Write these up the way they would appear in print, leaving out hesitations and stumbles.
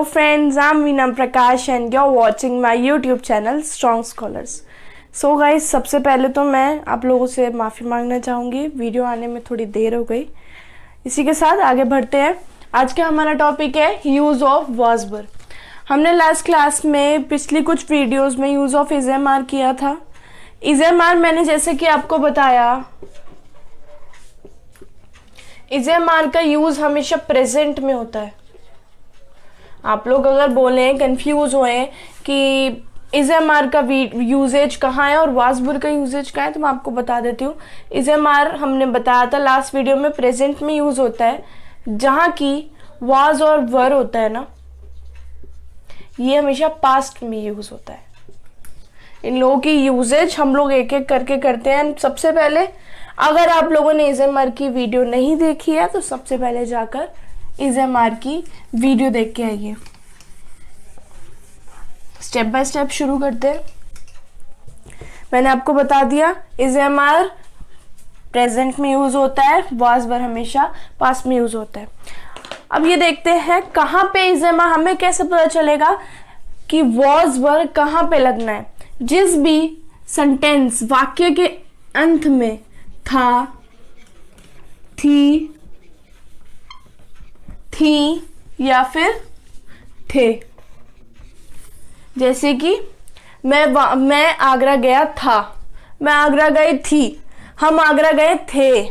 friends, I'm Veena Prakash and you're watching my YouTube channel Strong Scholars. So guys, सबसे पहले तो मैं आप लोगों से माफ़ी मांगना चाहूँगी, वीडियो आने में थोड़ी देर हो गई। इसी के साथ आगे बढ़ते हैं। आज का हमारा टॉपिक है यूज़ ऑफ वॉज वर। हमने लास्ट क्लास में पिछली कुछ वीडियोस में use of is am are किया था। इज एम आर मैंने जैसे कि आपको बताया, इज एम आर का यूज़ हमेशा प्रेजेंट में होता है। आप लोग अगर बोले कंफ्यूज हुए कि इज एम आर का यूजेज कहाँ है और वाज वर का यूजेज कहाँ है, तो मैं आपको बता देती हूँ। इज एम आर हमने बताया था लास्ट वीडियो में प्रेजेंट में यूज होता है, जहाँ की वाज और वर होता है ना, ये हमेशा पास्ट में यूज होता है। इन लोगों की यूजेज हम लोग एक एक करके करते हैं। सबसे पहले अगर आप लोगों ने इज एम आर की वीडियो नहीं देखी है तो सबसे पहले जाकर इज एम आर की वीडियो देख के आइए। स्टेप बाय स्टेप शुरू करते हैं। मैंने आपको बता दिया इज एम आर प्रेजेंट में यूज होता है, वाज वर हमेशा पास्ट में यूज होता है। अब ये देखते हैं कहाँ पे इज एम आर, हमें कैसे पता चलेगा कि वाज वर कहाँ पे लगना है। जिस भी सेंटेंस वाक्य के अंत में था, थी या फिर थे, जैसे कि मैं आगरा गया था, मैं आगरा गई थी, हम आगरा गए थे।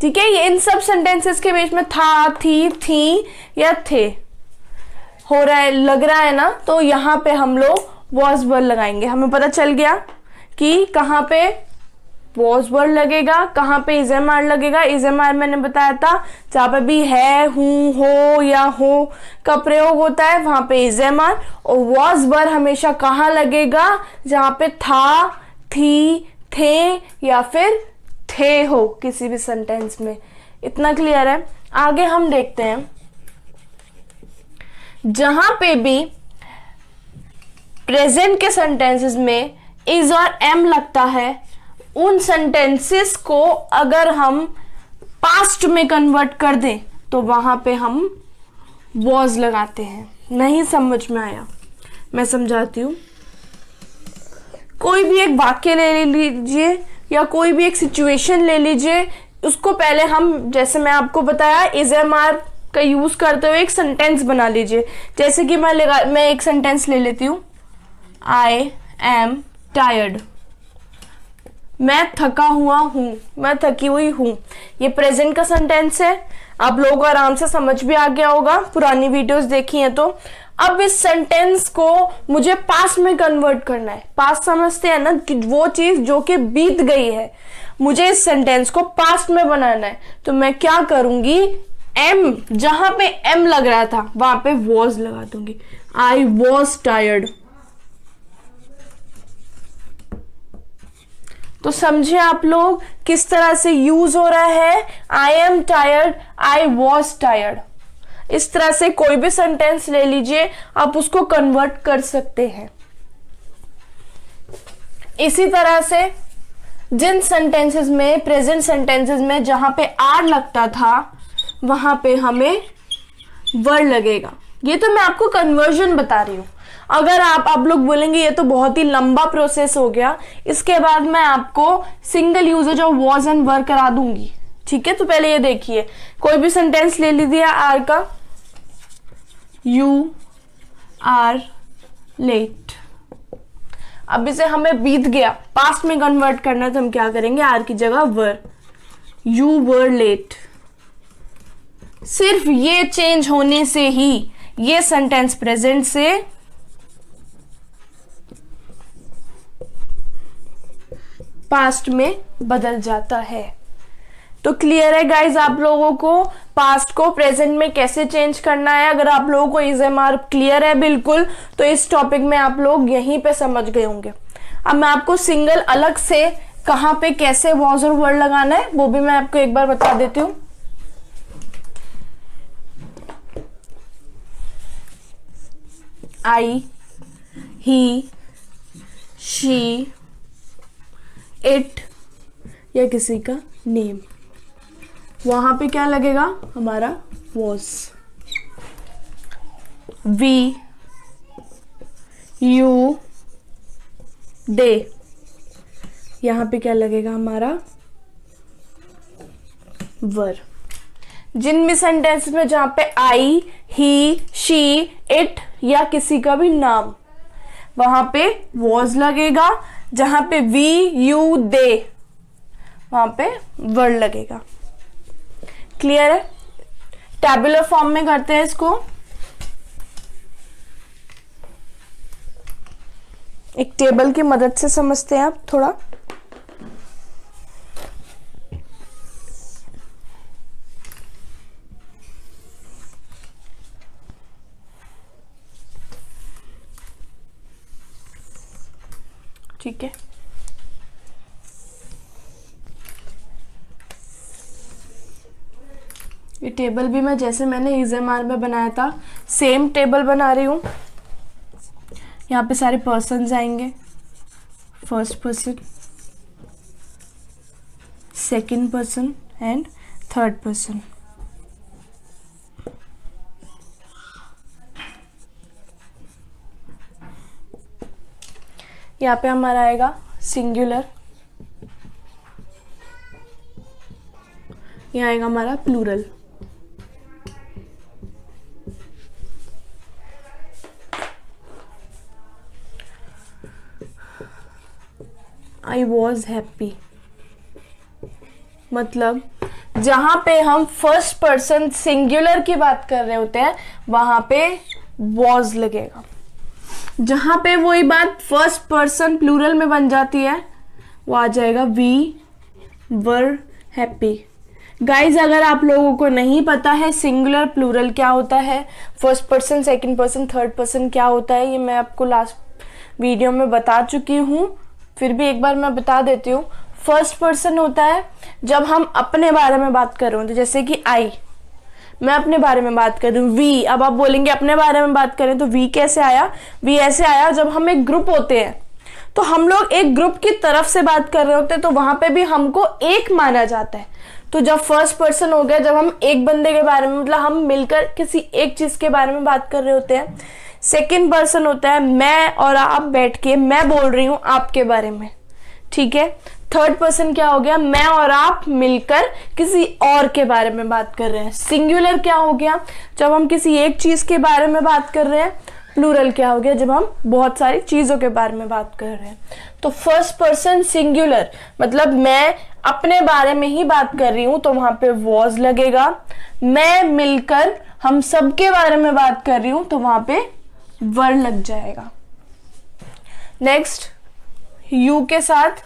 ठीक है, ये इन सब सेंटेंसेस के बीच में था, थी या थे हो रहा है, लग रहा है ना, तो यहाँ पे हम लोग वॉज वर लगाएंगे। हमें पता चल गया कि कहाँ पे वॉज वर लगेगा, कहाँ पे इज एम आर लगेगा। इज एम आर मैंने बताया था जहाँ पे भी है, हूँ, हो या हो का प्रयोग होता है वहां पे इज एम आर। और वॉज वर हमेशा कहाँ लगेगा, जहाँ पे था, थी, थे या फिर थे हो किसी भी सेंटेंस में। इतना क्लियर है। आगे हम देखते हैं, जहां पे भी प्रेजेंट के सेंटेंसेस में इज और एम लगता है, उन सेंटेंसेस को अगर हम पास्ट में कन्वर्ट कर दें तो वहां पे हम वॉज लगाते हैं। नहीं समझ में आया, मैं समझाती हूँ। कोई भी एक वाक्य ले लीजिए या कोई भी एक सिचुएशन ले लीजिए, उसको पहले हम, जैसे मैं आपको बताया, इज एम आर का यूज करते हुए एक सेंटेंस बना लीजिए। जैसे कि मैं एक सेंटेंस ले लेती हूँ, आई एम टायर्ड, मैं थका हुआ हूं, मैं थकी हुई हूं। ये प्रेजेंट का सेंटेंस है। आप लोगों को आराम से समझ भी आ गया होगा, पुरानी वीडियोस देखी हैं तो। अब इस सेंटेंस को मुझे पास्ट में कन्वर्ट करना है। पास्ट समझते हैं ना, कि वो चीज जो कि बीत गई है, मुझे इस सेंटेंस को पास्ट में बनाना है। तो मैं क्या करूंगी, एम, जहां पे एम लग रहा था वहां पे वॉज लगा दूंगी। I was tired. तो समझे आप लोग किस तरह से यूज हो रहा है। I am tired, I was tired. इस तरह से कोई भी सेंटेंस ले लीजिए, आप उसको कन्वर्ट कर सकते हैं। इसी तरह से जिन सेंटेंसेस में, प्रेजेंट सेंटेंसेस में जहां पे आर लगता था वहां पे हमें वर लगेगा। ये तो मैं आपको कन्वर्जन बता रही हूं। अगर आप लोग बोलेंगे ये तो बहुत ही लंबा प्रोसेस हो गया, इसके बाद मैं आपको single usages of was and were करा दूंगी। ठीक है, तो पहले ये देखिए, कोई भी सेंटेंस ले लीजिए आर का, यू आर लेट। अब इसे हमें बीत गया, पास्ट में कन्वर्ट करना है, तो हम क्या करेंगे, आर की जगह वर, यू वर लेट। सिर्फ ये चेंज होने से ही ये सेंटेंस प्रेजेंट से पास्ट में बदल जाता है। तो क्लियर है गाइज आप लोगों को पास्ट को प्रेजेंट में कैसे चेंज करना है। अगर आप लोगों को इज एम आर क्लियर है बिल्कुल, तो इस टॉपिक में आप लोग यहीं पे समझ गए होंगे। अब मैं आपको सिंगल अलग से कहां पे कैसे वॉज और वर लगाना है वो भी मैं आपको एक बार बता देती हूँ। आई, ही, शी, इट या किसी का नेम, वहां पे क्या लगेगा, हमारा वॉज। वी यू दे, यहां पे क्या लगेगा हमारा वर। जिन भी सेंटेंस में जहां पे आई, ही, शी, इट या किसी का भी नाम, वहां पे वॉज लगेगा। जहां पे वी यू दे, वहां पे वर लगेगा। क्लियर है? टैबुलर फॉर्म में करते हैं इसको। एक टेबल की मदद से समझते हैं आप थोड़ा। ठीक है, ये टेबल भी मैं जैसे मैंने EasyMR में बनाया था सेम टेबल बना रही हूं। यहाँ पे सारे पर्सन्स आएंगे, first person, second person and third person. यहाँ पे हमारा आएगा सिंगुलर, यहाँ आएगा हमारा प्लूरल। आई वॉज हैप्पी, मतलब जहां पे हम फर्स्ट पर्सन सिंगुलर की बात कर रहे होते हैं वहां पे वॉज लगेगा। जहां पे वही बात फर्स्ट पर्सन प्लूरल में बन जाती है वो आ जाएगा वी वर हैप्पी। गाइज, अगर आप लोगों को नहीं पता है सिंगुलर प्लूरल क्या होता है, first person second person third person क्या होता है, ये मैं आपको लास्ट वीडियो में बता चुकी हूँ, फिर भी एक बार मैं बता देती हूँ। फर्स्ट पर्सन होता है जब हम अपने बारे में बात कर रहे हो, तो जैसे कि आई, मैं अपने बारे में बात कर रही हूँ। वी, अब आप बोलेंगे अपने बारे में बात करें तो वी कैसे आया? वी ऐसे आया जब हम एक ग्रुप होते हैं तो हम लोग एक ग्रुप की तरफ से बात कर रहे होते हैं, तो वहां पे भी हमको एक माना जाता है। तो जब फर्स्ट पर्सन हो गया जब हम एक बंदे के बारे में, मतलब हम मिलकर किसी एक चीज के बारे में बात कर रहे होते हैं। सेकंड पर्सन होता है मैं और आप बैठ के, मैं बोल रही हूं आपके बारे में, ठीक है। थर्ड पर्सन क्या हो गया? मैं और आप मिलकर किसी और के बारे में बात कर रहे हैं। सिंगुलर क्या हो गया? जब हम किसी एक चीज के बारे में बात कर रहे हैं। प्लूरल क्या हो गया? जब हम बहुत सारी चीजों के बारे में बात कर रहे हैं। तो फर्स्ट पर्सन सिंगुलर मतलब मैं अपने बारे में ही बात कर रही हूं तो वहां पे वॉज लगेगा। मैं मिलकर हम सबके बारे में बात कर रही हूं तो वहां पे वर लग जाएगा। नेक्स्ट, यू के साथ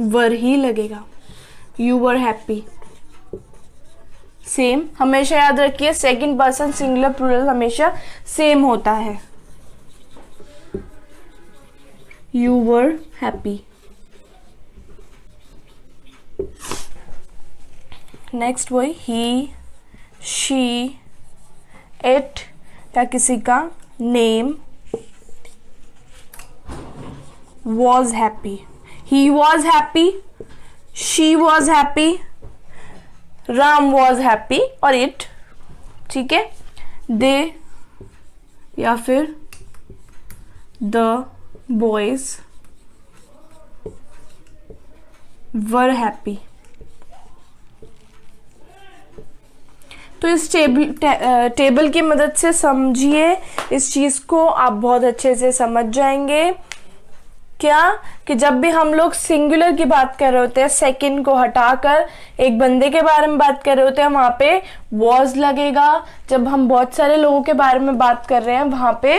वर ही लगेगा। You were happy. सेम, हमेशा याद रखिए सेकंड पर्सन सिंगुलर प्लूरल हमेशा सेम होता है। You were happy. नेक्स्ट वही ही, शी, इट या किसी का name. Was happy. He was happy, she was happy, Ram was happy और इट, ठीक है। दे या फिर द बॉयज वर हैप्पी। तो इस टेबल की मदद से समझिए इस चीज को, आप बहुत अच्छे से समझ जाएंगे। क्या कि जब भी हम लोग सिंगुलर की बात कर रहे होते हैं, सेकंड को हटाकर एक बंदे के बारे में बात कर रहे होते हैं, वहां पे वॉज लगेगा। जब हम बहुत सारे लोगों के बारे में बात कर रहे हैं वहां पे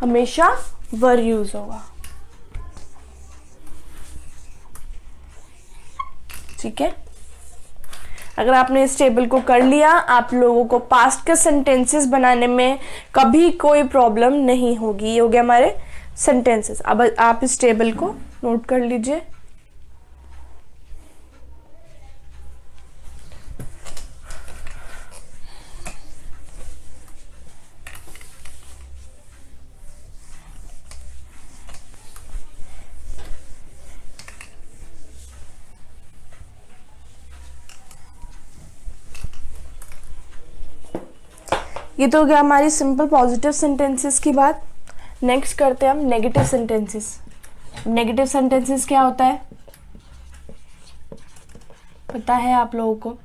हमेशा वर यूज होगा, ठीक है। अगर आपने इस टेबल को कर लिया, आप लोगों को पास्ट के सेंटेंसेस बनाने में कभी कोई प्रॉब्लम नहीं होगी। ये हो गया हमारे सेंटेंसेस। अब आप इस टेबल को नोट कर लीजिए। ये तो हो गया हमारी सिंपल पॉजिटिव सेंटेंसेस की बात। नेक्स्ट करते हैं हम नेगेटिव सेंटेंसेस। नेगेटिव सेंटेंसेस क्या होता है पता है आप लोगों को?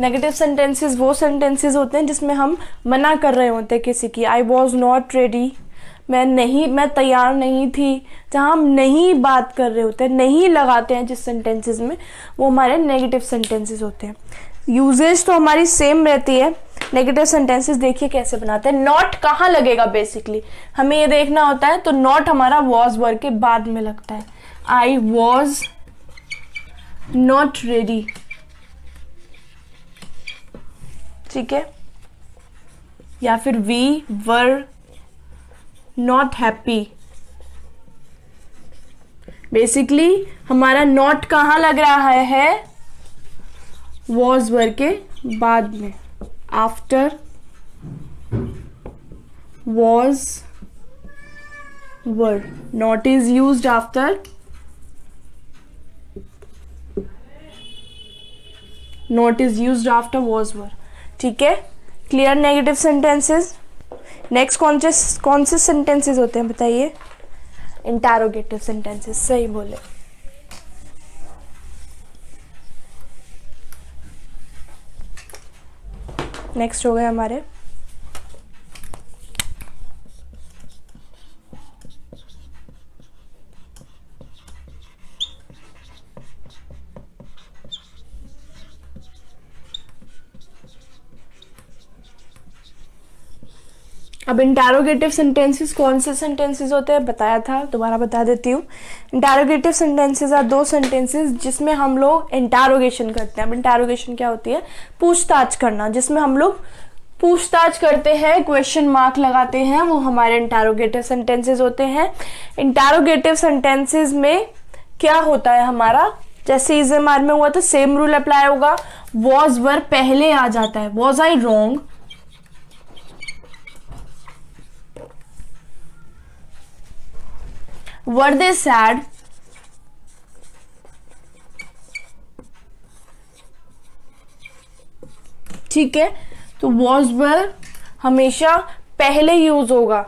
नेगेटिव सेंटेंसेस वो सेंटेंसेस होते हैं जिसमें हम मना कर रहे होते हैं किसी की। आई वॉज नॉट रेडी, मैं तैयार नहीं थी। जहाँ हम नहीं बात कर रहे होते हैं, नहीं लगाते हैं जिस सेंटेंसेस में, वो हमारे नेगेटिव सेंटेंसेस होते हैं। यूजेज तो हमारी सेम रहती है। नेगेटिव सेंटेंसेस देखिए कैसे बनाते हैं। नॉट कहाँ लगेगा बेसिकली हमें ये देखना होता है। तो नॉट हमारा वॉज वर्ड के बाद में लगता है। आई वॉज नॉट रेडी, ठीक है। या फिर we were not happy. Basically हमारा नॉट कहाँ लग रहा है? वॉज वर्ड के बाद में, after was word. Not is used after, not is used after was word, ठीक है। Clear negative sentences. नेक्स्ट कौन से सेंटेंसेस होते हैं बताइए? इंटरोगेटिव सेंटेंसेस, सही बोले। नेक्स्ट हो गए हमारे अब इंटरोगेटिव सेंटेंसेस कौन से सेंटेंसेस होते हैं बताया था, दोबारा बता देती हूँ। इंटरोगेटिव सेंटेंसेस आर दो सेंटेंसेस जिसमें हम लोग इंटरोगेशन करते हैं। अब इंटरोगेशन क्या होती है? पूछताछ करना, जिसमें हम लोग पूछताछ करते हैं, क्वेश्चन मार्क लगाते हैं, वो हमारे इंटरोगेटिव सेंटेंसेस होते हैं। इंटरोगेटिव सेंटेंसेस में क्या होता है हमारा, जैसे EZMR में हुआ था सेम रूल अप्लाई होगा। वॉज वर्ब पहले आ जाता है। Was I wrong, were they sad, ठीक है। तो was were हमेशा पहले यूज होगा,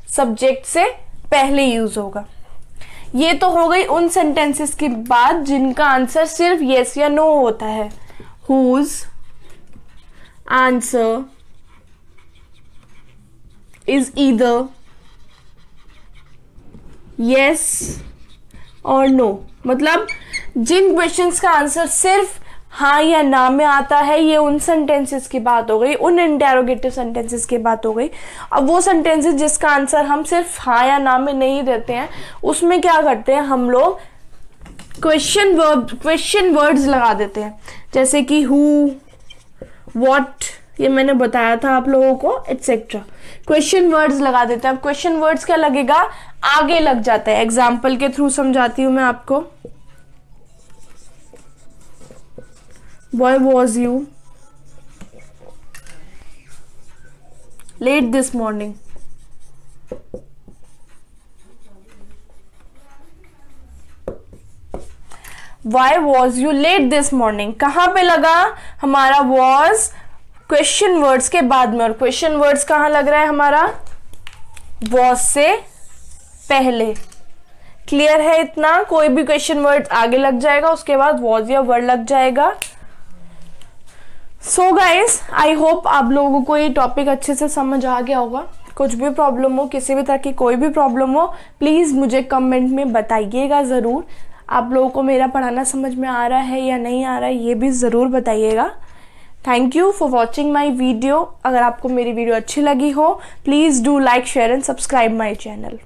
सब्जेक्ट से पहले यूज होगा। ये तो हो गई उन सेंटेंसेस की बात जिनका आंसर सिर्फ yes या no होता है। whose answer is either yes और no, मतलब जिन क्वेश्चंस का आंसर सिर्फ हाँ या ना में आता है, ये उन सेंटेंसेस की बात हो गई, उन इंटरोगेटिव सेंटेंसेस की बात हो गई। अब वो सेंटेंसेस जिसका आंसर हम सिर्फ हाँ या ना में नहीं देते हैं, उसमें क्या करते हैं हम लोग? क्वेश्चन वर्ड्स लगा देते हैं, जैसे कि हु, व्हाट, ये मैंने बताया था आप लोगों को, एटसेट्रा। क्वेश्चन वर्ड्स लगा देते हैं। अब क्वेश्चन वर्ड्स क्या लगेगा? आगे लग जाता है। एग्जाम्पल के थ्रू समझाती हूं मैं आपको। Why was you late this morning? Why was you late this morning? कहाँ पे लगा हमारा was? क्वेश्चन वर्ड्स के बाद में। और क्वेश्चन वर्ड्स कहाँ लग रहा है हमारा? was से पहले। क्लियर है इतना? कोई भी क्वेश्चन वर्ड आगे लग जाएगा, उसके बाद was या were लग जाएगा। सो गाइस, आई होप आप लोगों को ये टॉपिक अच्छे से समझ आ गया होगा। कुछ भी प्रॉब्लम हो, किसी भी तरह की कोई भी प्रॉब्लम हो, प्लीज़ मुझे कमेंट में बताइएगा ज़रूर। आप लोगों को मेरा पढ़ाना समझ में आ रहा है या नहीं आ रहा है, ये भी ज़रूर बताइएगा। Thank you for watching my video. अगर आपको मेरी वीडियो अच्छी लगी हो, please do like, share and subscribe my channel.